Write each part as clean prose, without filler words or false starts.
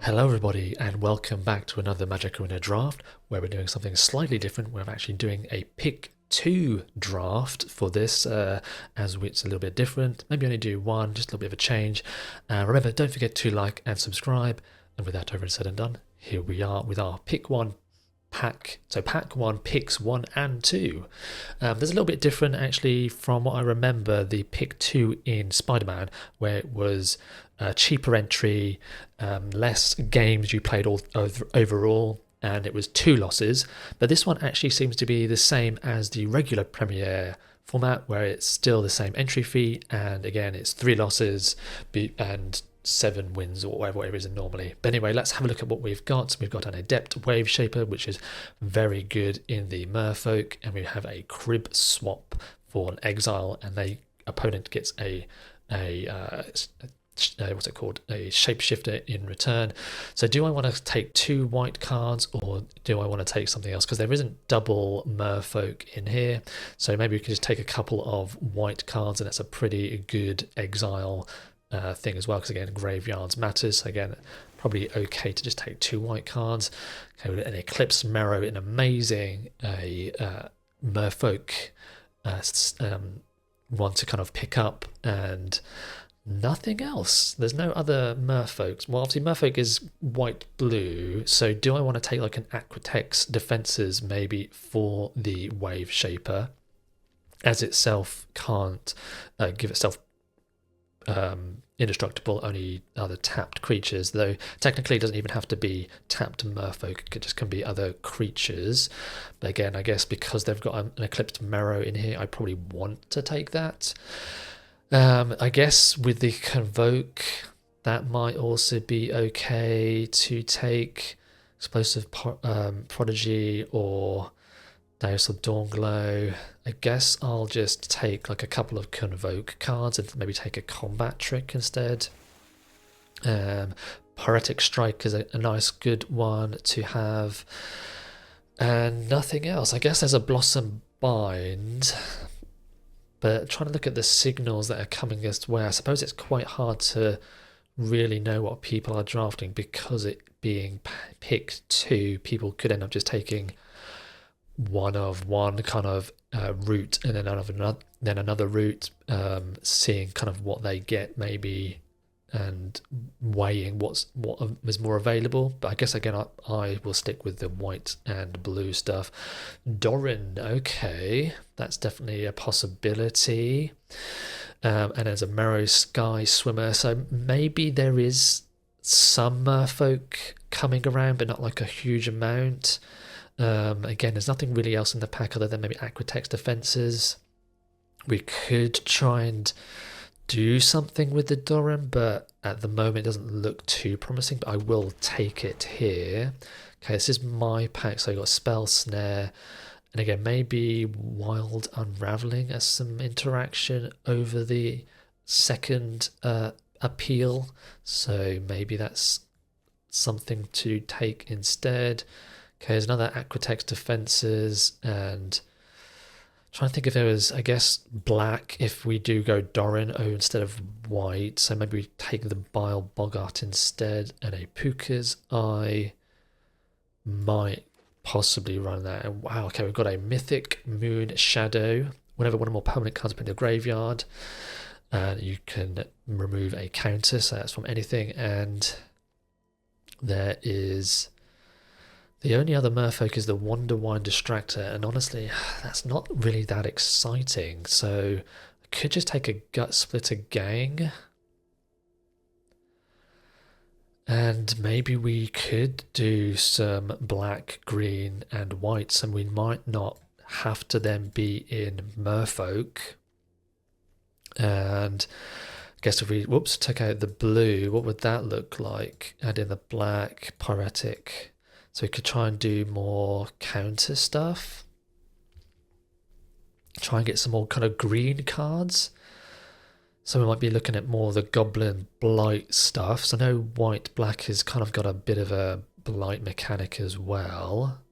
Hello everybody and welcome back to another Magic Arena draft where we're doing something slightly different. We're actually doing a pick 2 draft for this as it's a little bit different. Maybe only do one, just a little bit of a change. Remember, don't forget to like and subscribe. And with that over and said and done, here we are with our pick 1 pack. So pack 1 picks 1 and 2. There's a little bit different actually from what I remember the pick 2 in Spider-Man, where it was a cheaper entry, less games you played overall, and it was 2 losses. But this one actually seems to be the same as the regular Premiere format, where it's still the same entry fee, and again it's 3 losses and 7 wins or whatever it is normally. But anyway, let's have a look at what we've got. We've got an Adept Wave Shaper, which is very good in the Merfolk, and we have a Crib Swap for an Exile, and the opponent gets a what's it called? A Shapeshifter in return. So do I want to take 2 white cards or do I want to take something else? Because there isn't double Merfolk in here. So maybe we can just take a couple of white cards, and that's a pretty good Exile thing as well, because again graveyards matters. So again, probably okay to just take 2 white cards. Okay, with an Eclipsed Marrow, an amazing Merfolk one to kind of pick up, and nothing else. There's no other Merfolks. Well, obviously Merfolk is white blue, so do I want to take like an Aquatex Defenses maybe for the Wave Shaper, as itself can't give itself indestructible, only other tapped creatures, though technically it doesn't even have to be tapped Merfolk, it just can be other creatures. But again, I guess because they've got an Eclipsed Marrow in here, I probably want to take that. I guess with the Convoke, that might also be okay to take Explosive Prodigy or Deus of Dawn. I guess I'll just take like a couple of Convoke cards and maybe take a Combat Trick instead. Poetic Strike is a nice good one to have, and nothing else. I guess there's a Blossom Bind, but trying to look at the signals that are coming this way, I suppose it's quite hard to really know what people are drafting, because it being pick 2, people could end up just taking one kind of route and then another route, seeing kind of what they get maybe and weighing what is more available. But I guess again I will stick with the white and blue stuff. Doran, okay, that's definitely a possibility. And there's a Marrow Sky Swimmer, so maybe there is some Merfolk coming around, but not like a huge amount. Again, there's nothing really else in the pack other than maybe Aquatex Defenses. We could try and do something with the Doran, but at the moment it doesn't look too promising, but I will take it here. Okay, this is my pack, so I got Spell Snare, and again maybe Wild Unraveling as some interaction over the second appeal, so maybe that's something to take instead. Okay, there's another Aquatex Defenses, and trying to think if there was, I guess, black if we do go Doran instead of white. So maybe we take the Bile Boggart instead, and a Puka's Eye might possibly run that. And wow, okay, we've got a Mythic Moon Shadow. Whenever one or more permanent cards are put in the graveyard, and you can remove a counter, so that's from anything. And there is the only other Merfolk is the Wonderwine Distractor, and honestly, that's not really that exciting. So I could just take a Gut Splitter Gang, and maybe we could do some black, green, and whites, and we might not have to then be in Merfolk. And I guess if we took out the blue, what would that look like? Add in the black, Pyretic. So we could try and do more counter stuff. Try and get some more kind of green cards. So we might be looking at more of the Goblin Blight stuff. So I know white black has kind of got a bit of a blight mechanic as well.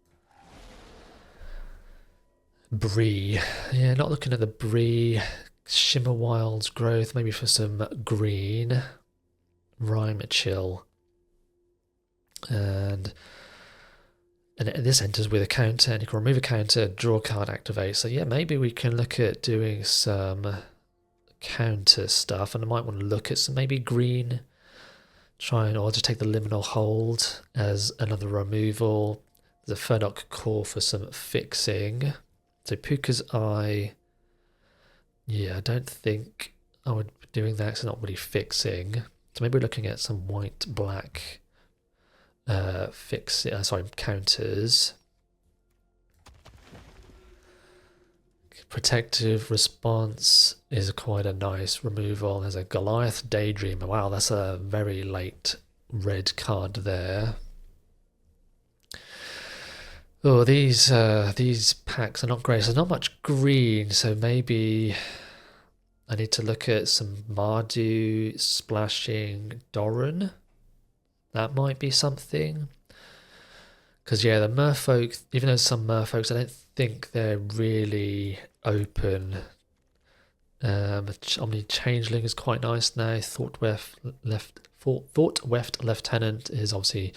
Bree. Yeah, not looking at the Bree. Shimmer Wild's Growth, maybe for some green. Rhyme Chill. And this enters with a counter, and you can remove a counter, draw a card, activate. So yeah, maybe we can look at doing some counter stuff, and I might want to look at some maybe green, or just take the liminal hold as another removal. There's a Furdock Core for some fixing. So Puka's Eye, yeah, I don't think I would be doing that, 'cause it's not really fixing. So maybe we're looking at some white-black counters. Protective Response is quite a nice removal. There's a Goliath Daydreamer. Wow, that's a very late red card there. Oh, these packs are not great. There's not much green, so maybe I need to look at some Mardu splashing Doran. That might be something. Because yeah, the Merfolk, even though some Merfolks, I don't think they're really open. Changeling is quite nice now. Thought Weft Lieutenant is obviously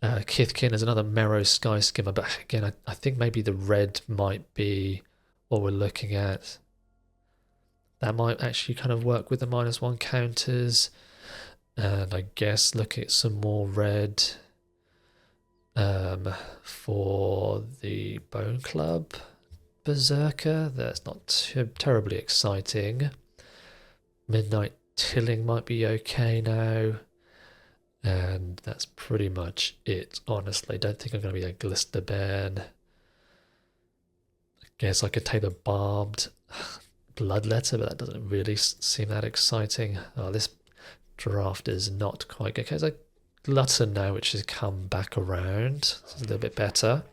Kithkin is another Marrow Sky Skimmer, but again, I think maybe the red might be what we're looking at. That might actually kind of work with the -1 counters, and I guess look at some more red for the Bone Club Berserker. That's not terribly exciting. Midnight Tilling might be okay now. And that's pretty much it, honestly. Don't think I'm going to be a Glister Ban. I guess I could take the Barbed Bloodletter, but that doesn't really seem that exciting. Oh, this draft is not quite good. Okay, there's a Glutton now, which has come back around. So it's a little bit better.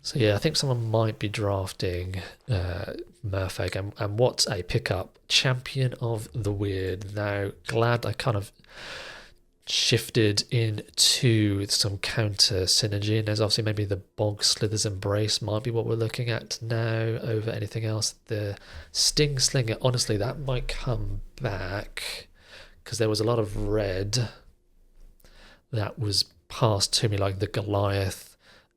So yeah, I think someone might be drafting Merfolk, and what's a pickup? Champion of the Weird. Now, glad I kind of shifted into some counter synergy, and there's obviously maybe the Bog Slither's Embrace might be what we're looking at now over anything else. The Sting Slinger, honestly, that might come back, because there was a lot of red that was passed to me, like the Goliath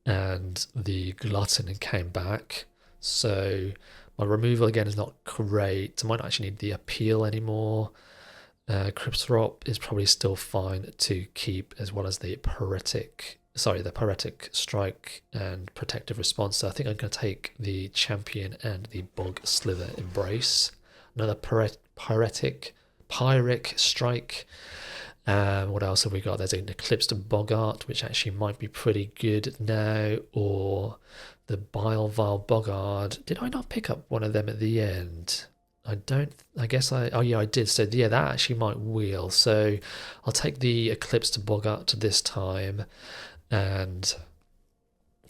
and the Glutton, and came back. So my removal again is not great. I might not actually need the appeal anymore. Crypthrop is probably still fine to keep, as well as the Poetic Strike and Protective Response. So I think I'm going to take the Champion and the Bog Slither Embrace. Another Pyric Strike. What else have we got? There's an Eclipsed Boggart, which actually might be pretty good now, or the Bilevile Boggart. Did I not pick up one of them at the end? I did. So yeah, that actually might wheel. So I'll take the Eclipsed Boggart this time, and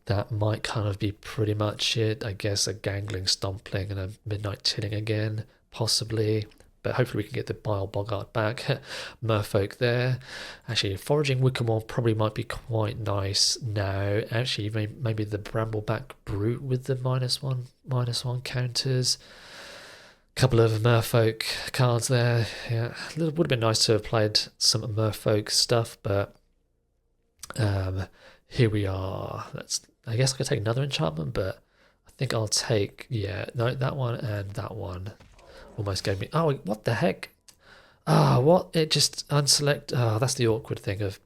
that might kind of be pretty much it. I guess a Gangling Stompling and a Midnight Tilling again, possibly. But hopefully we can get the Bile Boggart back. Merfolk there. Actually, Foraging Wickermore probably might be quite nice now. Actually, maybe the Brambleback Brute with the -1 counters. Couple of Merfolk cards there. Yeah, it would have been nice to have played some Merfolk stuff, but here we are. I guess I could take another enchantment, but I think I'll take, that one and that one. Almost gave me, oh, what the heck? What? It just unselect. That's the awkward thing of,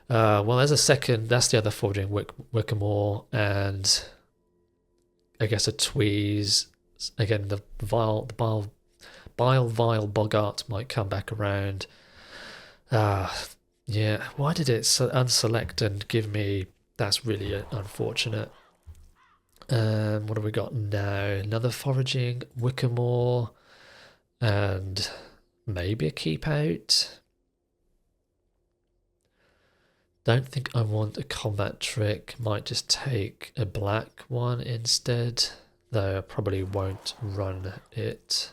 well, there's a second, that's the other Foraging Wickermore, and I guess a Tweeze. Again, the Bile Boggart might come back around. Yeah, why did it unselect and give me, that's really unfortunate. What have we got now? Another Foraging Wickermore, and maybe a Keep Out. Don't think I want a Combat Trick. Might just take a black one instead, though I probably won't run it.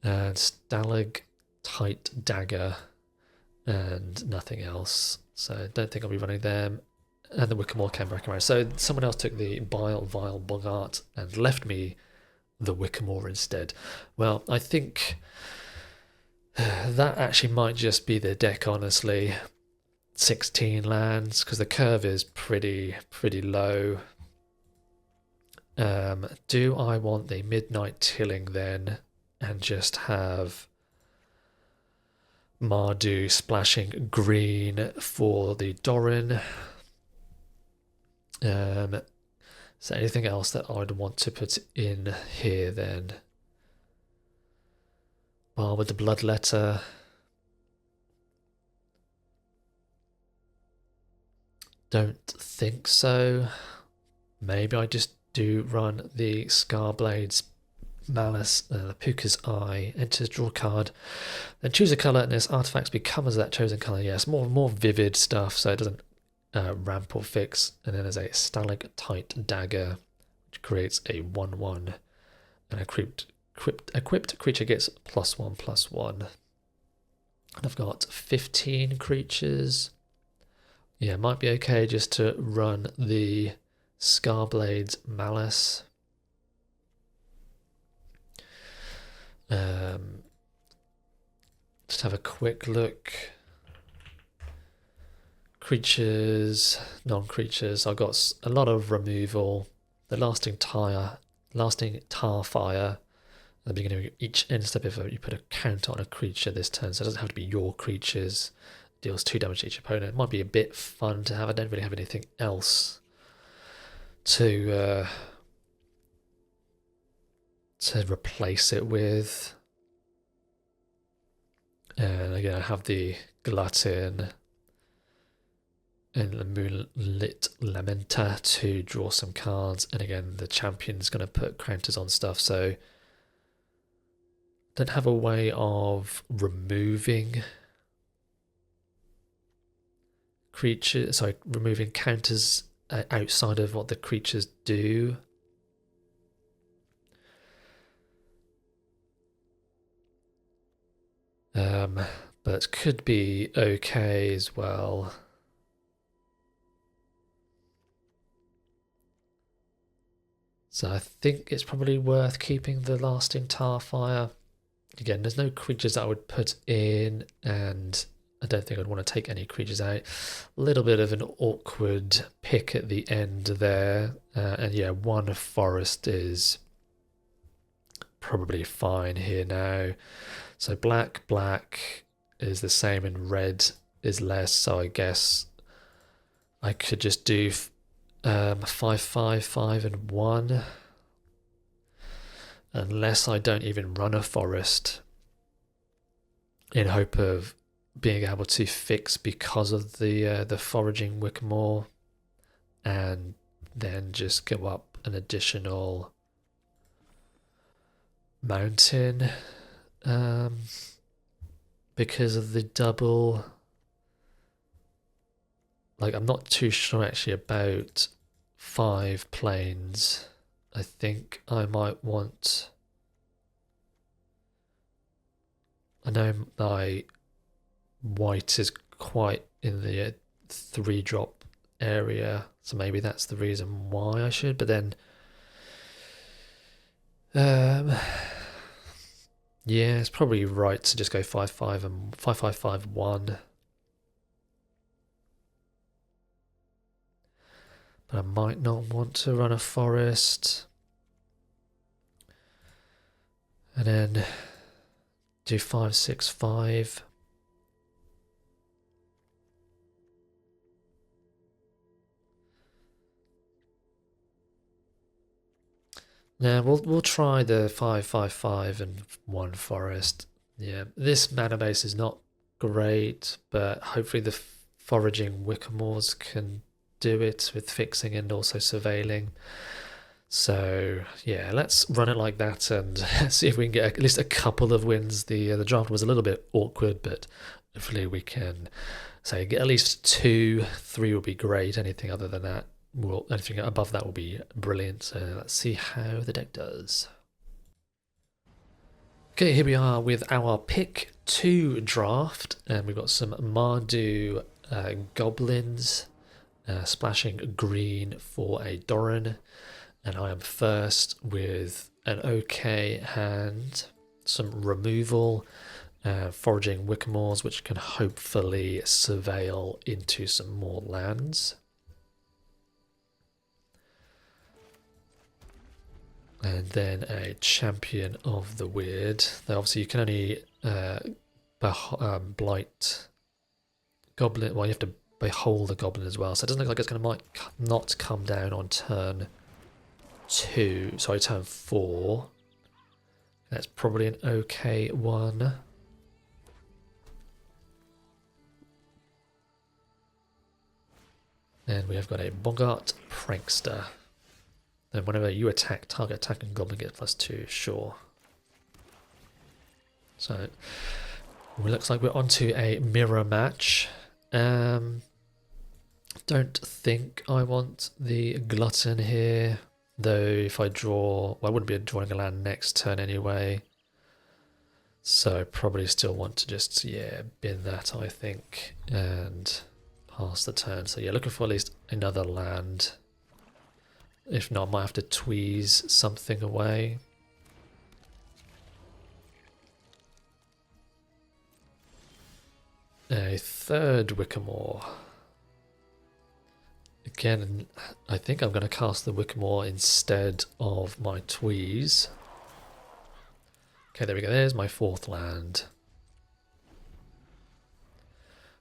And Stalactite Dagger and nothing else. So I don't think I'll be running them. And the Wickermore came back around. So someone else took the Bilevile Boggart and left me the Wickermore instead. Well, I think That actually might just be the deck, honestly. 16 lands, because the curve is pretty low. Do I want the midnight tilling then, and just have Mardu splashing green for the Doran? Is there anything else that I'd want to put in here then? Bar with the bloodletter. Don't think so. Maybe I just do run the Scarblades Malice, the Puka's Eye, enter, draw a card, then choose a colour, and this artifacts become as that chosen colour. Yes, more vivid stuff, so it doesn't ramp or fix. And then there's a Stalactite Dagger, which creates a 1/1, and a equipped creature gets +1/+1. And I've got 15 creatures. Yeah, might be okay just to run the Scarblades Malice. Just have a quick look. Creatures, non-creatures. I've got a lot of removal. The lasting tar fire. At the beginning of each end step, if you put a counter on a creature this turn, so it doesn't have to be your creatures. Deals 2 damage to each opponent. It might be a bit fun to have. I don't really have anything else to replace it with. And again, I have the Glutton and the Moonlit Lamenta to draw some cards. And again, the champion's going to put counters on stuff, so don't have a way of removing removing counters outside of what the creatures do. But could be okay as well. So I think it's probably worth keeping the lasting tar fire. Again, there's no creatures that I would put in, and I don't think I'd want to take any creatures out. A little bit of an awkward pick at the end there. And yeah, 1 forest is probably fine here now. So black is the same and red is less, so I guess I could just do 5/5 and 1, unless I don't even run a forest, in hope of being able to fix because of the foraging Wickamore, and then just go up an additional mountain because of the double. Like, I'm not too sure actually about 5 planes. I think I might want... I know my white is quite in the 3-drop area, so maybe that's the reason why I should, but then... yeah, it's probably right to just go 5/5 and 5/5/1. But I might not want to run a forest. And then do 5/6/5. Now we'll try the 5/5/5 and 1 forest. Yeah, this mana base is not great, but hopefully the foraging Wickamores can do it with fixing and also surveilling. So yeah, let's run it like that and see if we can get at least a couple of wins. The draft was a little bit awkward, but hopefully we can say get at least 2, 3 would be great. Anything other than that, anything above that will be brilliant. So let's see how the deck does. Okay, here we are with our pick 2 draft, and we've got some Mardu goblins splashing green for a Doran, and I am first with an okay hand, some removal, foraging Wickamores, which can hopefully surveil into some more lands. And then a Champion of the Weird. Though obviously you can only blight Goblin. Well, you have to behold the Goblin as well. So it doesn't look like it's going to might not come down on turn 2. Sorry, turn 4. That's probably an okay one. And we have got a Boggart Prankster. Then whenever you attack, target attacking Goblin gets +2, sure. So it looks like we're onto a mirror match. Don't think I want the Glutton here, though if I draw, well, I wouldn't be drawing a land next turn anyway. So probably still want to just, yeah, bin that, I think, and pass the turn. So yeah, looking for at least another land. If not, I might have to tweeze something away. A third Wickamore. Again, I think I'm going to cast the Wickamore instead of my tweeze. Okay, there we go. There's my 4th land.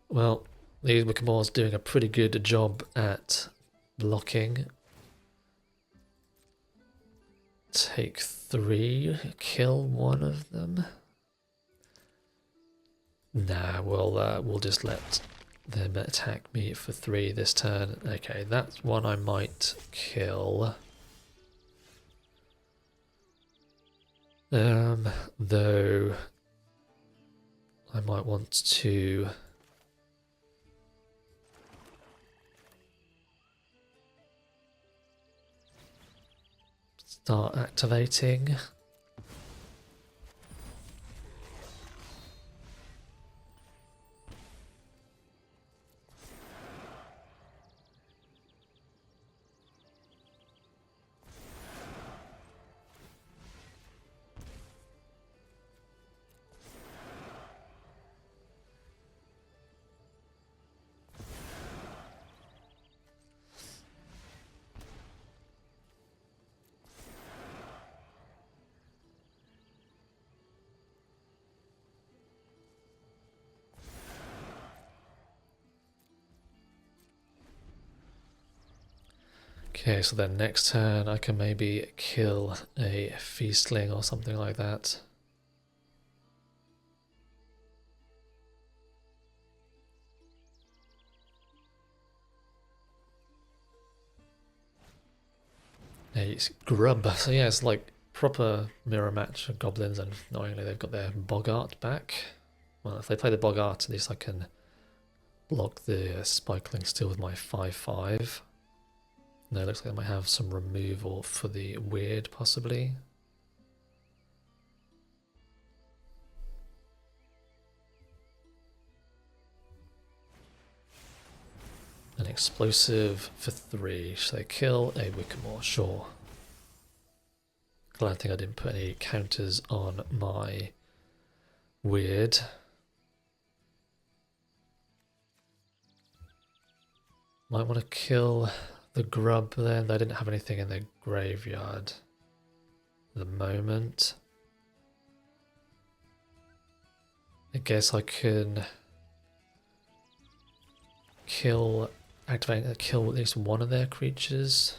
Well, these Wickamores doing a pretty good job at blocking. Take 3, kill one of them. Nah, we'll just let them attack me for 3 this turn. Okay, that's one I might kill. Though I might want to start activating. Okay, so then next turn I can maybe kill a Feastling or something like that. A Grub. So yeah, it's like proper mirror match of Goblins, and annoyingly they've got their Boggart back. Well, if they play the Boggart, at least I can block the Spikeling Steel with my 5/5. No, it looks like I might have some removal for the Weird, possibly. An Explosive for 3. Should they kill a Wickamore? Sure. Glad thing I didn't put any counters on my Weird. Might want to kill the Grub then. They didn't have anything in their graveyard at the moment. I guess I can kill at least one of their creatures.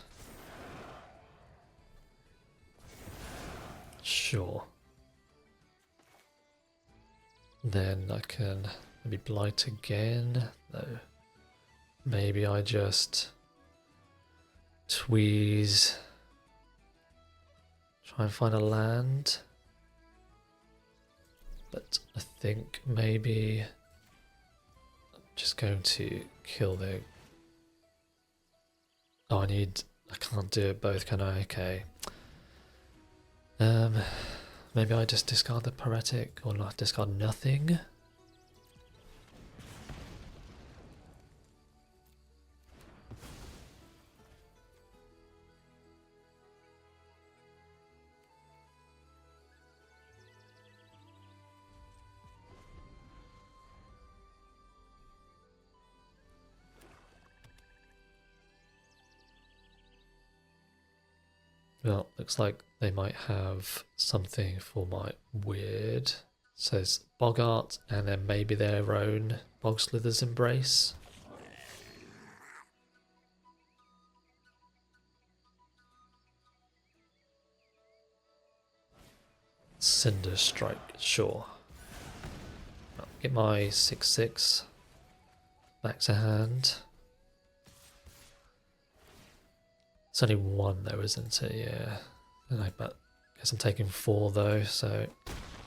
Sure. Then I can maybe blight again. No. Maybe I just tweeze. Try and find a land. But I think maybe I'm just going to kill the... Oh, I can't do it both, can I? Okay. Maybe I just discard the Paretic, or not discard nothing. Well, looks like they might have something for my weird. It says Bogart and then maybe their own Bog Slither's Embrace. Cinder Strike, sure. I'll get my 6/6 back to hand. It's only one though, isn't it? Yeah. But I guess I'm taking 4 though, so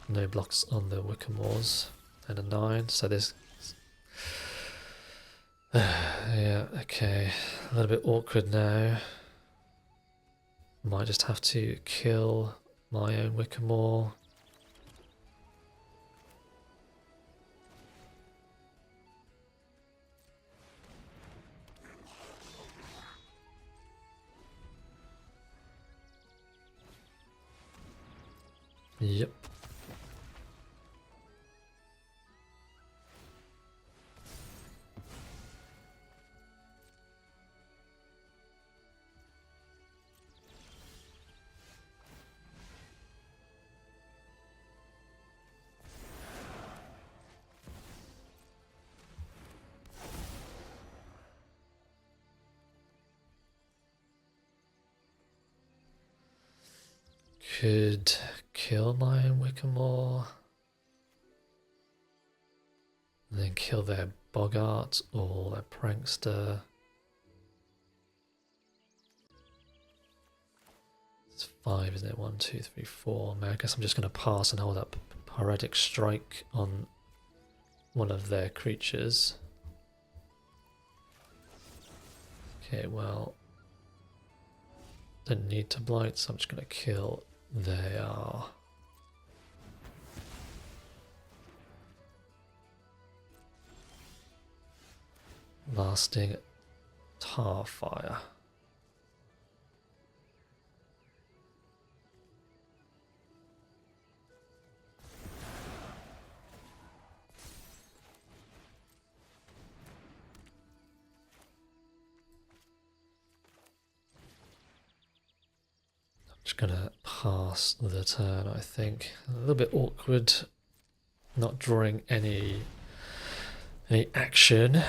no blocks on the Wickermores. And a 9, so this. Yeah, okay. A little bit awkward now. Might just have to kill my own Wickermore. Yep. Could kill my own Wickermore. And then kill their Bogart or their Prankster. It's 5, isn't it? 1, 2, 3, 4. I guess I'm just going to pass and hold up Pyretic Strike on one of their creatures. Okay, well, don't need to blight, so I'm just going to kill. They are. Lasting Tarfire. Just gonna pass the turn, I think. A little bit awkward, not drawing any action.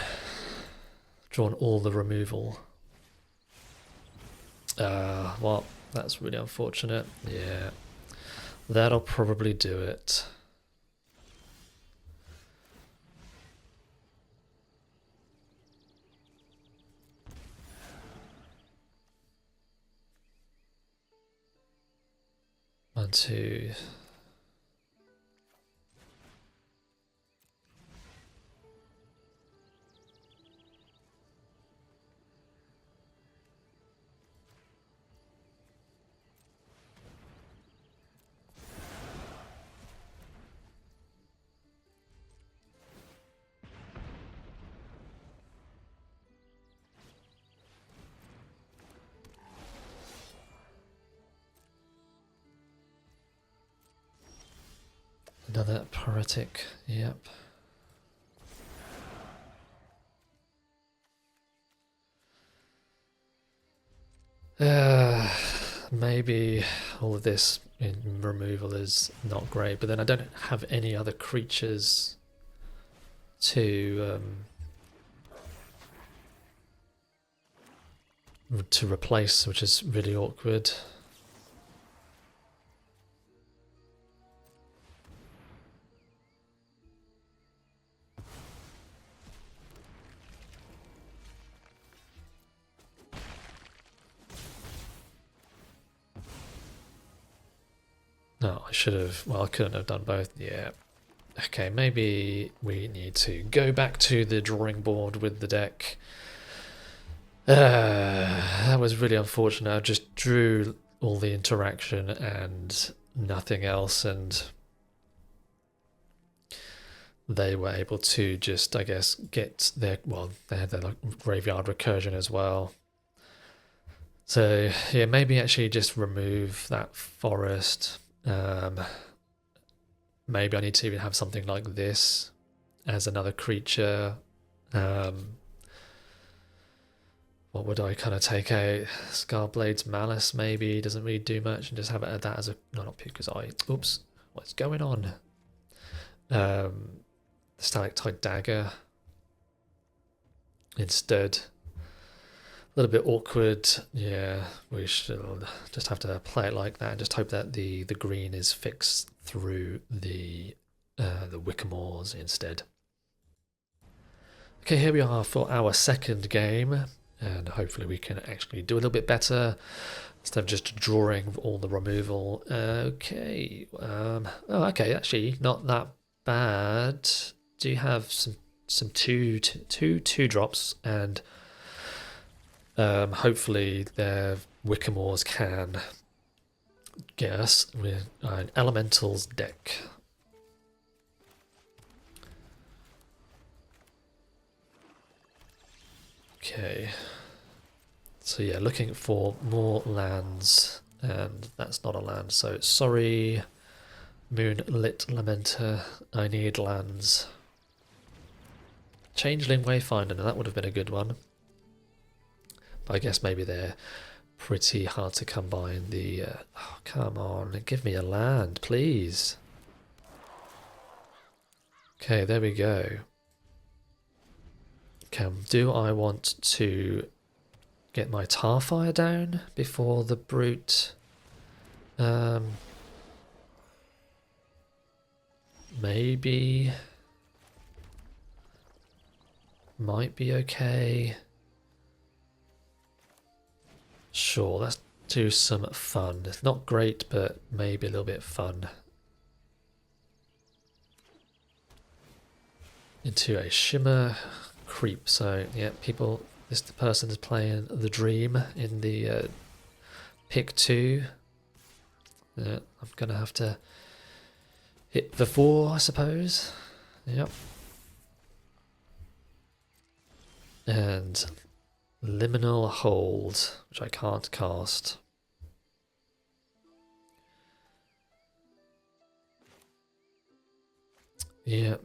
Drawn all the removal. Well, that's really unfortunate. Yeah, that'll probably do it. One, two. Another Pyretic, yep. Maybe all of this in removal is not great, but then I don't have any other creatures to replace, which is really awkward. No, I should have. Well, I couldn't have done both. Yeah. Okay, maybe we need to go back to the drawing board with the deck. That was really unfortunate. I just drew all the interaction and nothing else, and they were able to just, I guess, get their, well, they had their like, graveyard recursion as well. So yeah, maybe actually just remove that forest. Maybe I need to even have something like this as another creature. What What would I kind of take out? Scarblade's Malice maybe, doesn't really do much, and just have it at that as a... No, not Puka's Eye. Oops, what's going on? Stalactite Dagger instead. A little bit awkward. Yeah, we should just have to play it like that and just hope that the green is fixed through the Wickamores instead. Okay, here we are for our second game, and hopefully we can actually do a little bit better instead of just drawing all the removal. Okay, oh, okay, actually not that bad. Do you have some two drops, and hopefully their Wickamores can get us with an Elementals deck. Okay, so yeah, looking for more lands, and that's not a land, so sorry, Moonlit Lamenter, I need lands. Changeling Wayfinder, now that would have been a good one. But I guess maybe they're pretty hard to come by in the... oh, come on, give me a land, please. Okay, there we go. Do I want to get my Tarfire down before the Brute? Maybe. Might be okay. Sure, let's do some fun. It's not great, but maybe a little bit fun. Into a Shimmer Creep. So, yeah, the person is playing the Dream in the pick 2. Yeah, I'm going to have to hit the 4, I suppose. Yep. And Liminal Hold, which I can't cast. Yeah.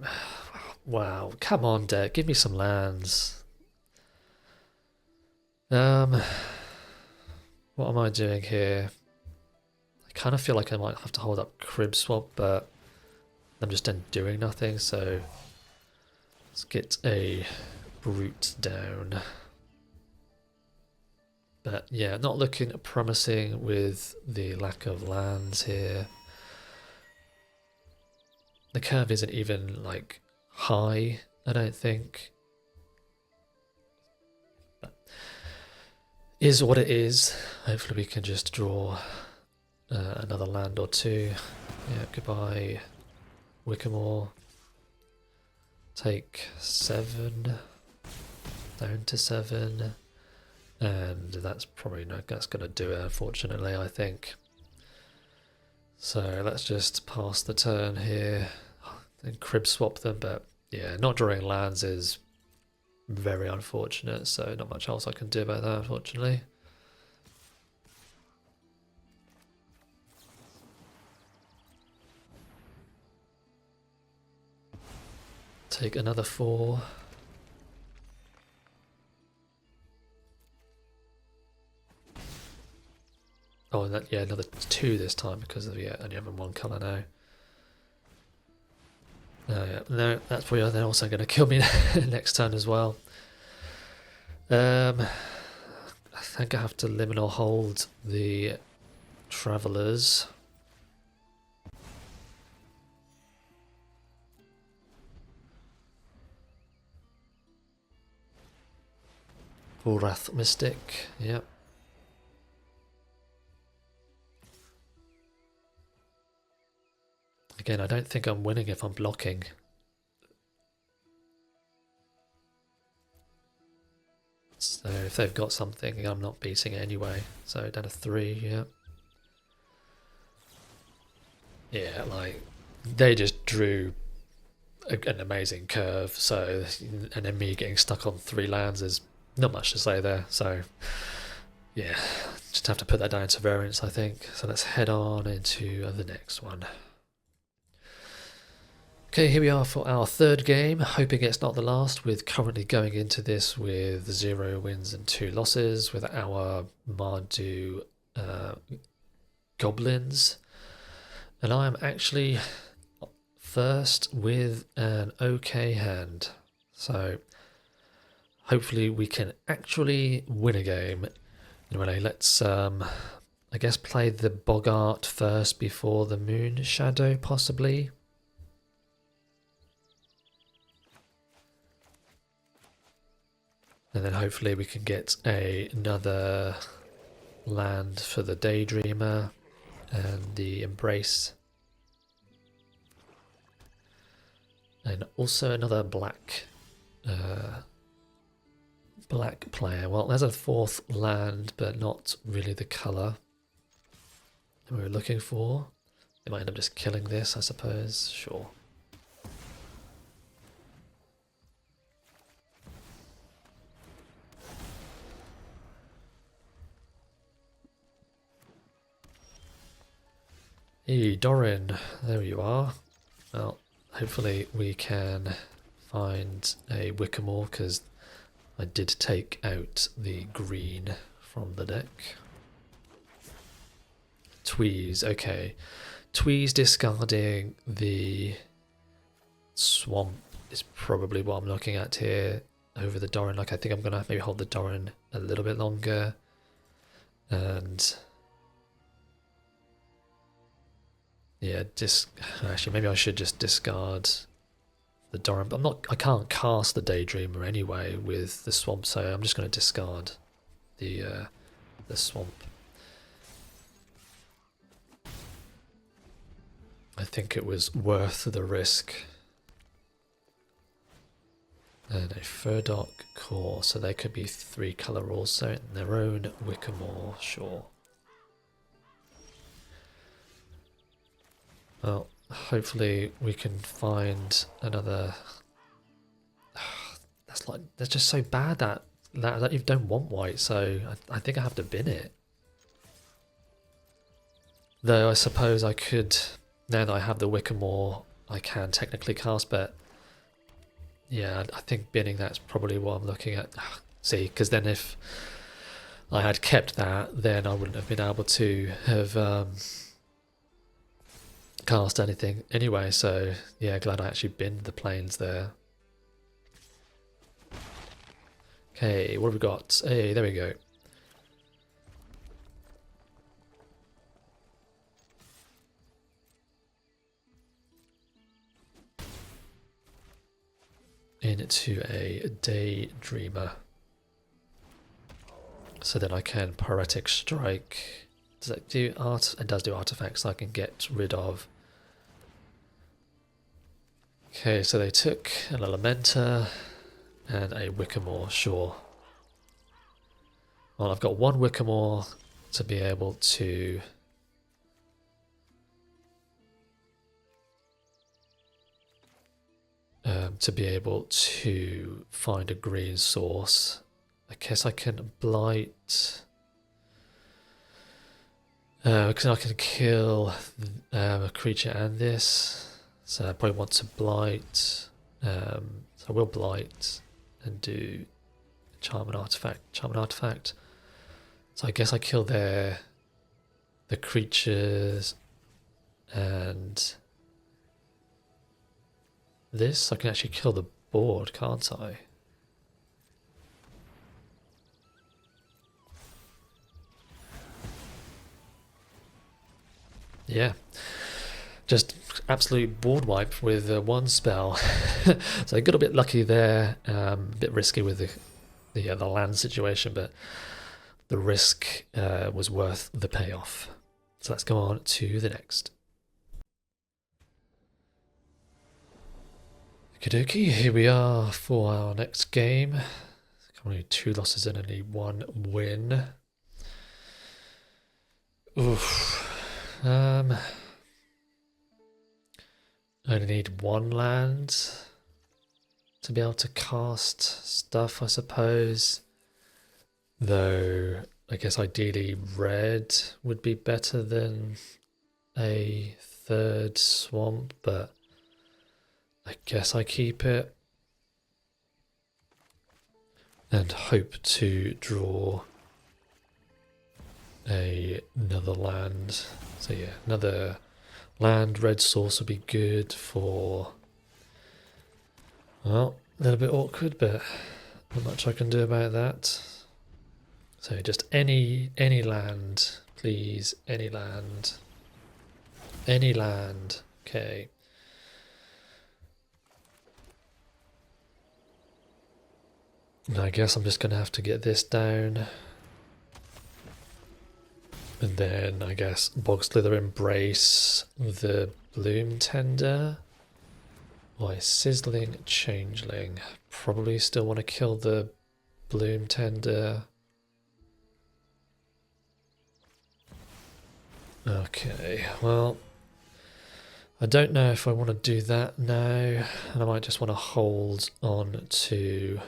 Wow. Come on, deck. Give me some lands. What am I doing here? I kind of feel like I might have to hold up Crib Swap, but I'm just doing nothing, so let's get a Brute down. But yeah, not looking promising with the lack of lands here. The curve isn't even like high, I don't think. But is what it is. Hopefully we can just draw another land or two. Yeah, goodbye Wickamore. Take 7 down to 7. And that's probably that's going to do it, unfortunately, I think. So let's just pass the turn here and crib swap them. But yeah, not drawing lands is very unfortunate, so not much else I can do about that, unfortunately. Take another 4. Oh, and yeah, another 2 this time because of only having 1 colour now. Yeah, no, that's probably then also going to kill me next turn as well. I think I have to Liminal Hold the Travellers. Wrath Mystic, yep. Again, I don't think I'm winning if I'm blocking. So if they've got something, I'm not beating it anyway. So down to 3, yeah. Yeah, like, they just drew an amazing curve, so, and then me getting stuck on 3 lands is not much to say there, so, yeah, just have to put that down to variance, I think. So let's head on into the next one. Okay, here we are for our third game, hoping it's not the last, with currently going into this with 0 wins and 2 losses with our Mardu goblins. And I am actually first with an okay hand. So hopefully we can actually win a game. Anyway, let's I guess play the Boggart first before the Moon Shadow, possibly. And then hopefully we can get another land for the Daydreamer and the Embrace. And also another black player. Well, there's a 4th land, but not really the colour we were looking for. They might end up just killing this, I suppose. Sure. Hey, Doran, there you are. Well, hopefully we can find a Wickamore, because I did take out the green from the deck. Tweeze, okay. Tweeze discarding the swamp is probably what I'm looking at here over the Doran. Like, I think I'm going to maybe hold the Doran a little bit longer. And yeah, actually maybe I should just discard the Doran, but I can't cast the Daydreamer anyway with the swamp, so I'm just going to discard the swamp. I think it was worth the risk. And a Furdock core, so they could be 3 colour also in their own Wickamore, sure. Well, hopefully we can find another. That's just so bad that you don't want white, so I think I have to bin it. Though I suppose I could, now that I have the Wickamore, I can technically cast, but yeah, I think binning that's probably what I'm looking at. See, because then if I had kept that, then I wouldn't have been able to have cast anything anyway, so yeah, glad I actually binned the planes there. Okay, what have we got? Hey, there we go. Into a Daydreamer. So then I can Poetic Strike. Does that do art? It does do artifacts, so I can get rid of. Okay, so they took an Elementa and a Wickamore, sure. Well, I've got 1 Wickamore to be able to find a green source. I guess I can blight. Because I can kill a creature and this, so I probably want to blight. So I will blight and do charm and artifact. So I guess I kill the creatures and this. I can actually kill the board, can't I? Yeah, just absolute board wipe with 1 spell. So I got a bit lucky there, a bit risky with the land situation, but the risk was worth the payoff. So let's go on to the next. Okie dokie, here we are for our next game. Only 2 losses and only 1 win. Oof. I only need 1 land to be able to cast stuff, I suppose. Though, I guess ideally red would be better than a 3rd swamp, but I guess I keep it and hope to draw another land. So yeah, another land. Red source would be good for, well, a little bit awkward, but not much I can do about that. So just any land, please, any land. Any land. Okay. And I guess I'm just going to have to get this down. And then I guess Bog Slither Embrace the Bloom Tender. Why, Sizzling Changeling. Probably still want to kill the Bloom Tender. Okay, well, I don't know if I want to do that now, and I might just want to hold on to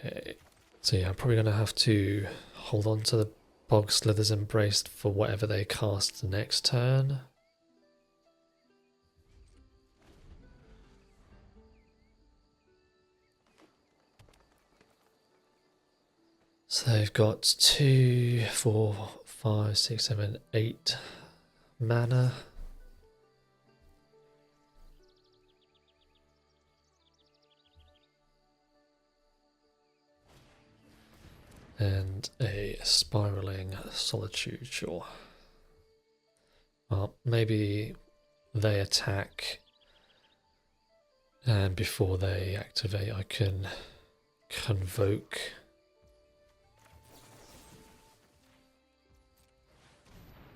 okay. So yeah, I'm probably going to have to hold on to the Bog Slither's Embraced for whatever they cast the next turn. So they've got 2, 4, 5, 6, 7, 8 mana. And a Spiraling Solitude, sure. Well, maybe they attack, and before they activate I can convoke.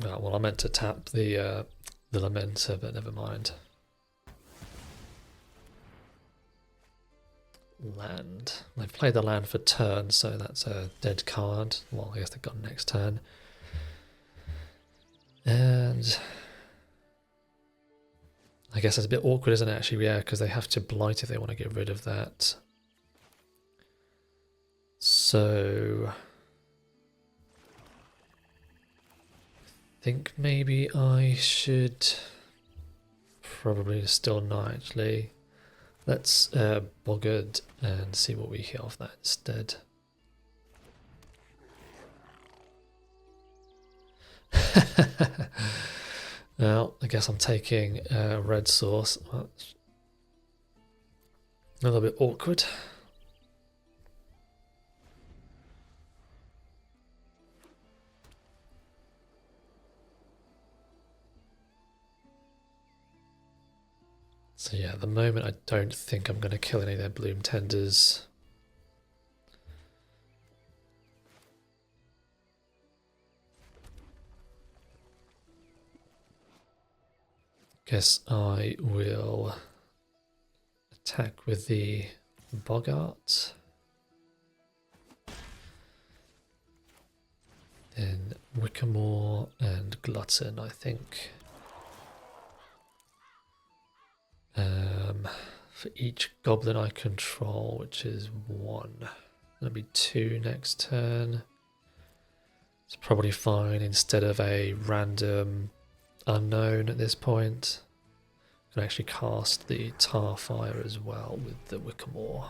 Oh, well, I meant to tap the Lamenter, but never mind. Land. They've played the land for turn, so that's a dead card. Well, I guess they've got next turn. And I guess it's a bit awkward, isn't it, actually? Yeah, because they have to blight if they want to get rid of that. So I think maybe I should probably still not actually. Let's Boggart and see what we hear off that instead. Well, I guess I'm taking red source. Well, a little bit awkward. So yeah, at the moment I don't think I'm going to kill any of their Bloom Tenders. Guess I will attack with the Boggart. Then Wickamore and Glutton, I think. For each goblin I control, which is 1. That'll be 2 next turn. It's probably fine instead of a random unknown at this point. I can actually cast the Tarfire as well with the Wickamore.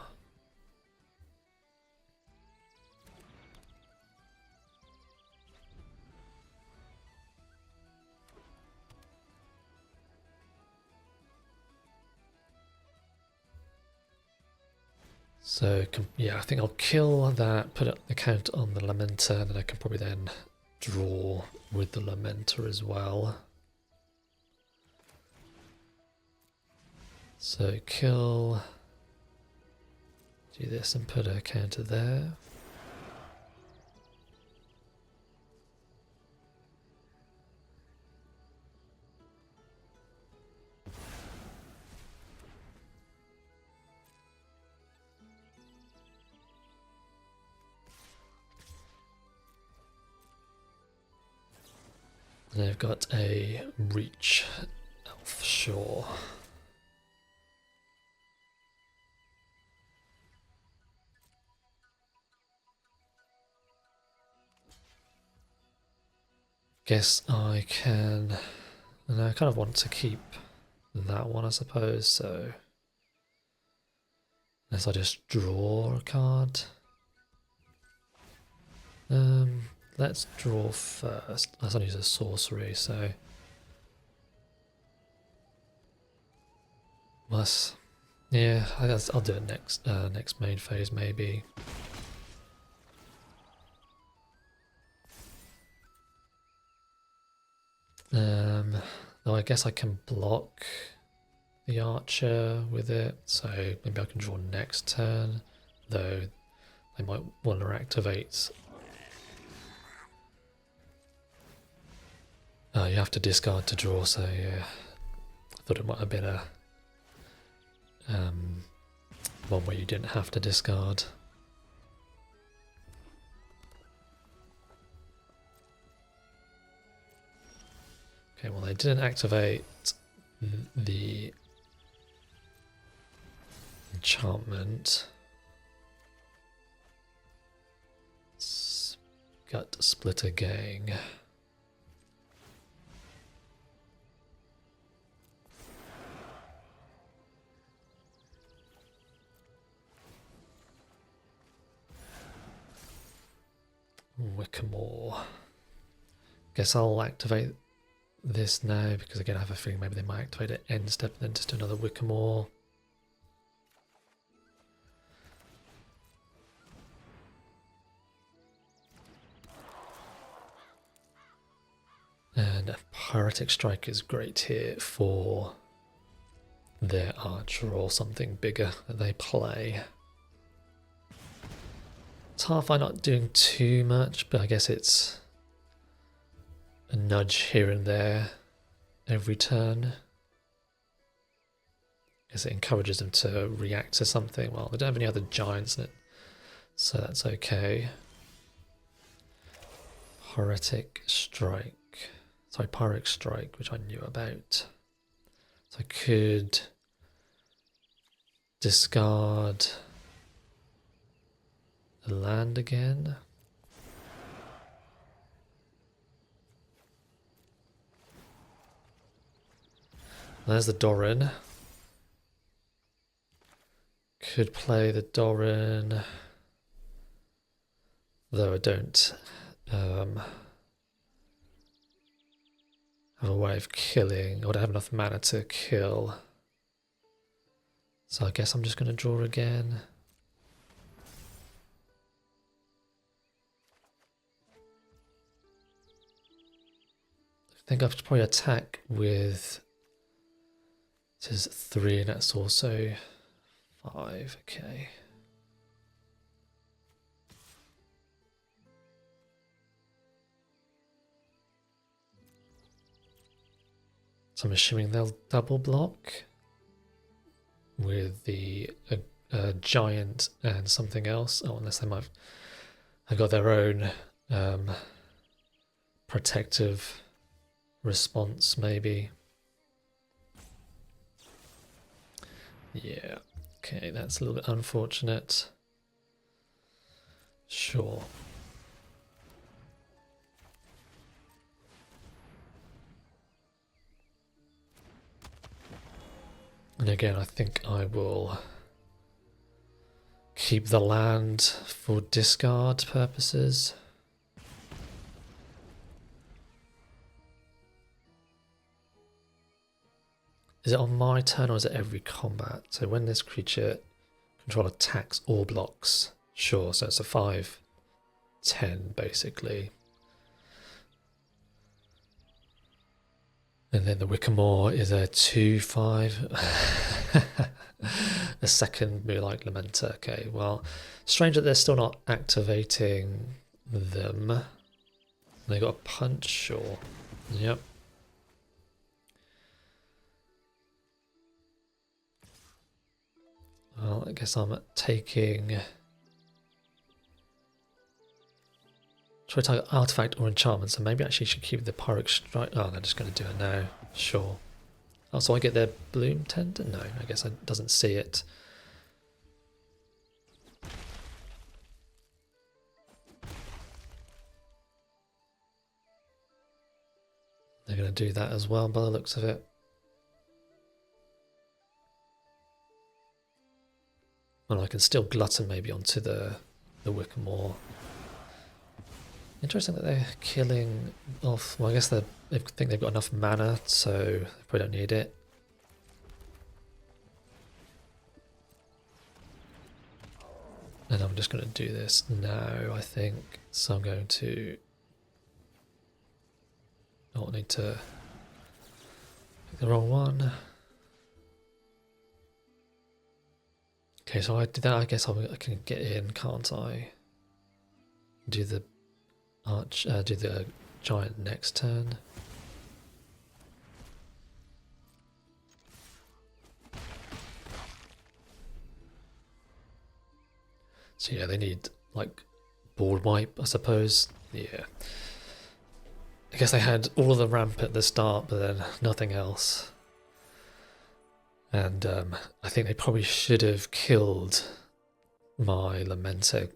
So yeah, I think I'll kill that, put the count on the Lamenter, and then I can probably then draw with the Lamenter as well. So kill, do this and put a counter there. And they've got a Reach offshore. Guess I can... And I kind of want to keep that one, I suppose, so... Unless I just draw a card. Let's draw first. Let's only use a sorcery, so... Must... Yeah, I guess I'll do it next main phase, maybe. Though I guess I can block the archer with it, so maybe I can draw next turn, though they might want to activate. Oh, you have to discard to draw, so yeah. I thought it might have been a one where you didn't have to discard. Okay, well they didn't activate the enchantment. Gut Splitter Gang. Wickamore. Guess I'll activate this now because again I have a feeling maybe they might activate it end step and then just do another Wickamore. And a Piratic Strike is great here for their archer or something bigger that they play. It's half by not doing too much, but I guess it's a nudge here and there every turn. I guess it encourages them to react to something. Well, they don't have any other giants in it, so that's okay. Piratic Strike, which I knew about. So I could discard the land again. There's the Doran. Could play the Doran, though I don't have a way of killing, or don't have enough mana to kill. So I guess I'm just going to draw again. I think I should probably attack with... This is 3 and that's also 5, okay. So I'm assuming they'll double block with the giant and something else. Oh, unless they might have got their own protective response, maybe. Yeah, okay, that's a little bit unfortunate. Sure. And again, I think I will keep the land for discard purposes. Is it on my turn or is it every combat? So when this creature control attacks or blocks, sure, so it's a 5/10 basically. And then the Wickamore is a 2/5. A second Moonlight Lamenter. Okay, well, strange that they're still not activating them. They got a punch, sure. Yep. Well, I guess I'm taking... Try to target artifact or enchantment, so maybe I actually should keep the Pyrrhic Strike. Oh, they're just going to do it now. Sure. Oh, so I get their Bloom Tender? No, I guess it doesn't see it. They're going to do that as well by the looks of it. Well, I can still glutton maybe onto the Wickermore. Interesting that they're killing off. Well, I guess they think they've got enough mana, so they probably don't need it. And I'm just going to do this now, I think. So I'm going to... Oh, I need to pick the wrong one. Okay, so I did that. I guess I can get in, can't I? Do the do the giant next turn. So yeah, they need like board wipe, I suppose. Yeah. I guess they had all of the ramp at the start, but then nothing else. And I think they probably should have killed my Lamenter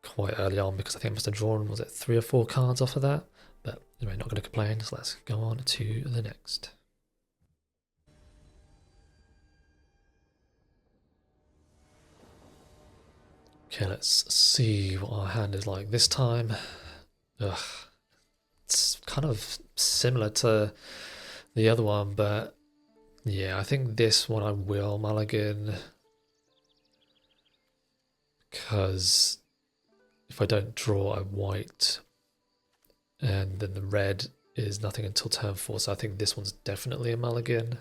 quite early on, because I think I must have drawn, was it 3 or 4 cards off of that? But anyway, not going to complain, so let's go on to the next. Okay, let's see what our hand is like this time. Ugh. It's kind of similar to the other one, but yeah, I think this one I will mulligan, because if I don't draw a white and then the red is nothing until turn 4, so I think this one's definitely a mulligan.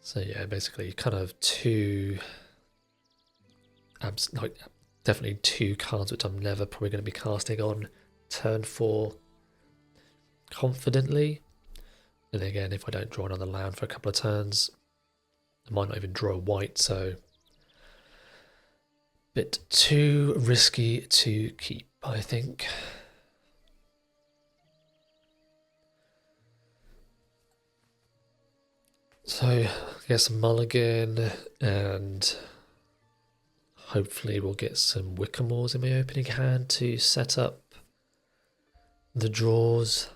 So yeah, basically kind of definitely 2 cards which I'm never probably going to be casting on turn 4 confidently. And again, if I don't draw another land for a couple of turns, I might not even draw a white, so a bit too risky to keep, I think. So I guess mulligan, and hopefully we'll get some Wickermores in my opening hand to set up the draws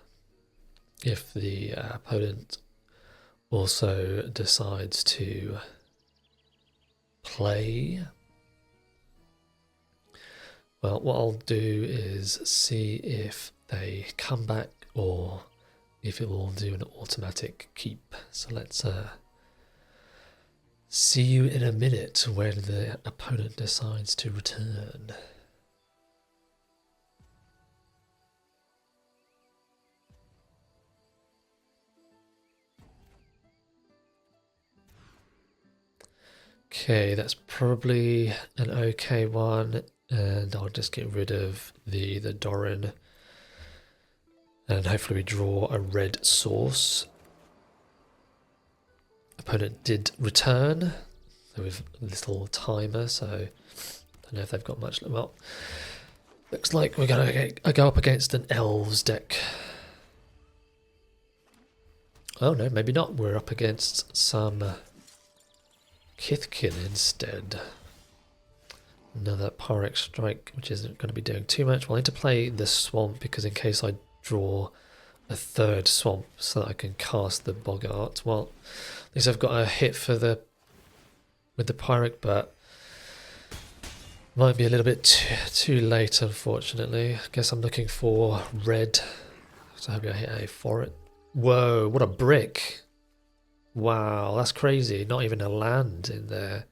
if the opponent also decides to play. Well, what I'll do is see if they come back or if it will do an automatic keep. So let's see you in a minute when the opponent decides to return. Okay, that's probably an okay one, and I'll just get rid of the Doran, and hopefully we draw a red source. Opponent did return with a little timer, so I don't know if they've got much. Well, looks like we're going to go up against an elves deck. Oh no, maybe not. We're up against some Kithkin instead. Another Pyrex Strike, which isn't going to be doing too much. Well, I need to play the Swamp, because in case I draw a 3rd Swamp so that I can cast the Boggart. Well, at least I've got a hit for with the Pyrex, but might be a little bit too late, unfortunately. I guess I'm looking for red, so hopefully I hit a for it. Whoa, what a brick! Wow, that's crazy. Not even a land in there.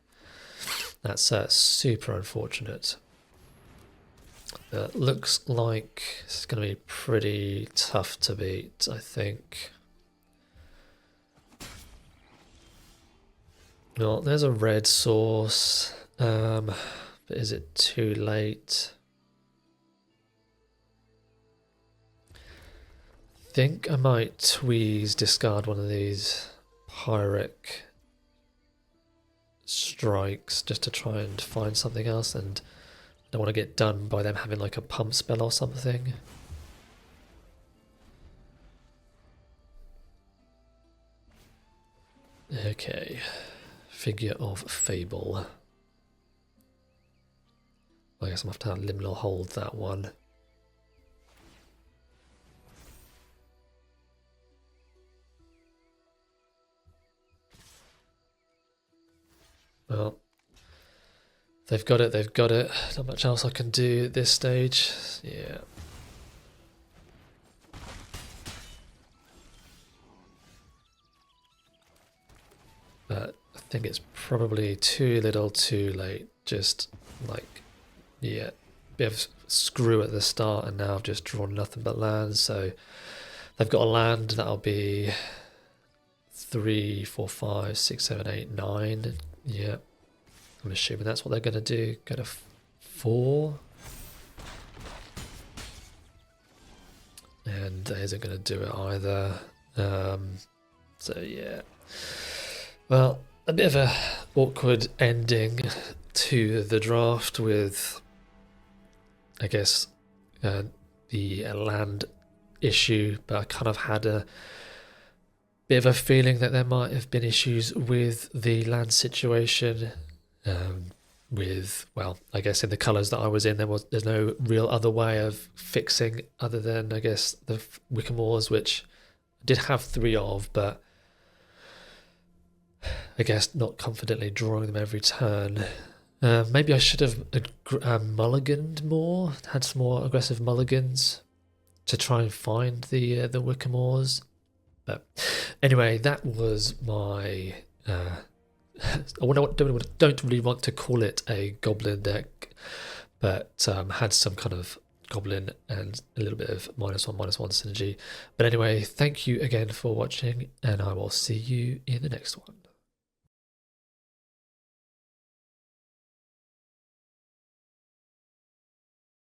That's super unfortunate. Looks like it's going to be pretty tough to beat, I think. Well, there's a red source. But is it too late? I think I might tweeze discard one of these Pyrex strikes just to try and find something else, and I don't want to get done by them having like a pump spell or something. Okay, Figure of Fable. I guess I'm going to have to liminal hold that one. Well, they've got it, they've got it. Not much else I can do at this stage. Yeah. But I think it's probably too little too late. Just like, yeah, bit of screw at the start, and now I've just drawn nothing but lands. So they've got a land that'll be 3, 4, 5, 6, 7, 8, 9. Yeah, I'm assuming that's what they're going to do. Go to 4. And they isn't going to do it either. So yeah. Well, a bit of a awkward ending to the draft with, I guess, the land issue, but I kind of had a bit of a feeling that there might have been issues with the land situation. With, well, I guess in the colours that I was in, there's no real other way of fixing other than, I guess, the Wickermores, which I did have 3 of, but I guess not confidently drawing them every turn. Maybe I should have mulliganed more, had some more aggressive mulligans to try and find the Wickermores. But anyway, that was my... don't really want to call it a goblin deck, but had some kind of goblin and a little bit of -1/-1 synergy. But anyway, thank you again for watching, and I will see you in the next one.